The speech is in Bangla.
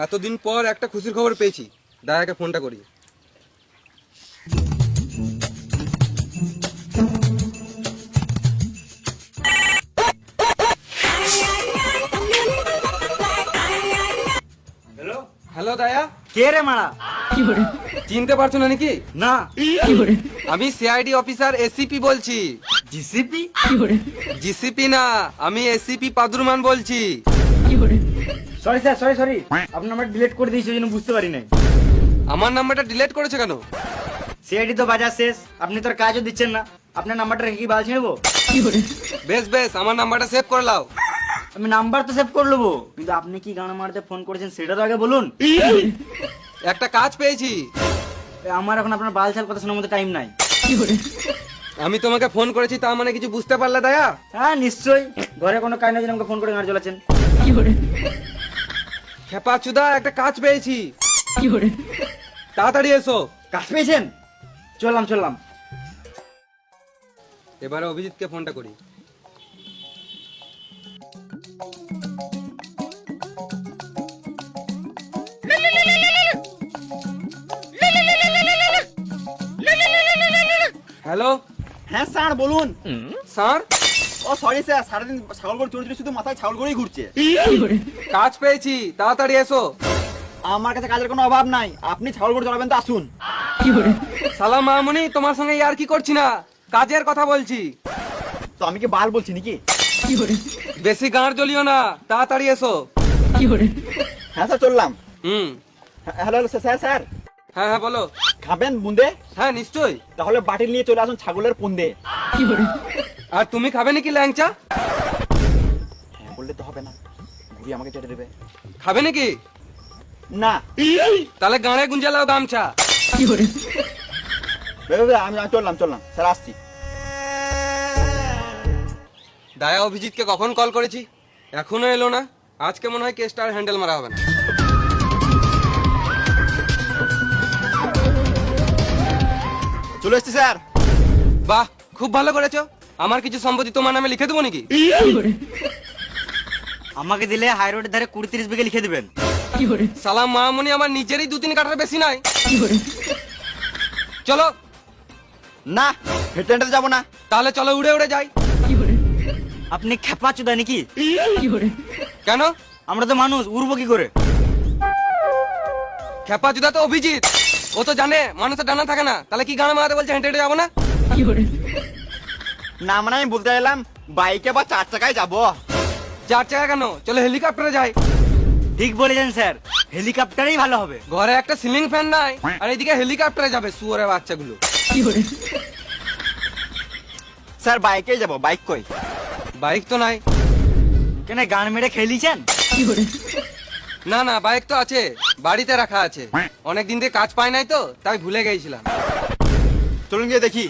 এতদিন পর একটা খুশির খবর পেয়েছি, দাদাকে ফোনটা করি। হ্যালো হ্যালো দায়া, কে রে মারা? চিনতে পারছো না নাকি? না আমি সিআইডি অফিসার এসিপি বলছি। জিসিপি? জিসিপি না, আমি এসিপি পাদুরমান বলছি। সরি স্যার, সরি আপনার নাম্বার ডিলিট করে দিয়েছি, ওই জন্য বুঝতে পারি নাই। আমার নাম্বারটা ডিলিট করেছে কেন? সিআইডি তো বাজার শেষ, আপনি তো আর কাজও দিচ্ছেন না, আপনার নাম্বারটা রেখে কি বাল ছেড়বো? বেশ বেশ, আমার নাম্বারটা সেভ করে নাও। আমি নাম্বার তো সেভ করে নেবো, কিন্তু আপনি কি গান মারতে ফোন করেছেন সেটা তো আগে বলুন। একটা কাজ পেয়েছি। আমার এখন আপনার বাল ছাল কথা শোনার মতো টাইম নাই। আমি তোমাকে ফোন করেছি, তা মানে কিছু বুঝতে পারলে দায়া? হ্যাঁ নিশ্চয়ই, ঘরে কোনো কাজ নেই আমাকে ফোন করে গান চলেছেন। খেপা চুদা, একটা কাজ পেয়েছি, তাড়াতাড়ি এসো। কাজ পেয়েছেন? চললাম। এবারে অভিজিৎকে ফোনটা করি। হ্যালো হ্যাঁ স্যার বলুন। স্যার, ও সরি স্যার, সারাদিন ছাগল গরু চড়ে শুধু মাথায় ছাগল গরুই ঘুরছে। কাজ পেয়েছি, তাড়াতাড়ি এসো। আমার কাছে কাজের কোনো অভাব নাই, আপনি ছাগল গরু চড়াবেন তো আসুন। সালাম মামুনি, তোমার সঙ্গে আর কি করছি না, কাজের কথা বলছি। তো আমি কি বাল বলছি নাকি? বেশি গাঁড় জ্বলিও না, তাড়াতাড়ি এসো। হ্যাঁ স্যার চললাম। হ্যালো স্যার স্যার, হ্যাঁ হ্যাঁ বলো। খাবেন বুন্দে? হ্যাঁ নিশ্চয়ই। তাহলে বাটিল নিয়ে চলে আসুন ছাগলের পুন্দে। আর তুমি খাবে নাকি ল্যাংচা? হ্যাঁ বললে তো হবে না, ঘুরি আমাকে চেটে দেবে। খাবে নাকি? না তাহলে গাঁড়ে গুঞ্জে লাও গামছা। আমি চললাম স্যার, আসছি। দায়া অভিজিৎকে কখন কল করেছি, এখনো এলো না। আজকে মনে হয় কেসটা আর হ্যান্ডেল মারা হবে না। চলে এসছি স্যার। বাহ, খুব ভালো করেছো। আমার কিছু সম্পত্তি তোমার নামে লিখে দেবো নাকি? আমাকে দিলে হাই রোডের ধারে 20-30 বিঘে লিখে দিবেন। সালাম মামুনি, আমার নিজেরই 2-3 কাঠার বেশি নাই। চলো। না হেঁটে হেঁটে যাবো না। তাহলে চলো উড়ে উড়ে যাই। আপনি খেপা চুদা নাকি? কেন? আমরা তো মানুষ, উড়বো কি করে? খেপা জুদা তো অভিজিৎ, ও তো জানে মানুষের ডানা থাকে না। তাহলে কি গান মারাতে বলছে, হেঁটে হেঁটে যাবো না? না মানে আমি বলতে এলাম বাইকে বা 4 চাকায় যাবো। 4 চাকা কেন, চলো হেলিকপ্টারে যাই। ঠিক বলেছেন স্যার, হেলিকপ্টারেই ভালো হবে। ঘরে একটা সিলিং ফ্যান নাই, আর এদিকে হেলিকপ্টারে যাবে শুয়োরের বাচ্চাগুলো। স্যার বাইকেই যাবো, বাইক কই? বাইক তো নাই। কেন গান মেরে খেলিছেন? না না, বাইক তো আছে, বাড়িতে রাখা আছে। অনেকদিন থেকে কাজ পাই নাই তো, তাই ভুলে গেছিলাম। চলুন গিয়ে দেখি।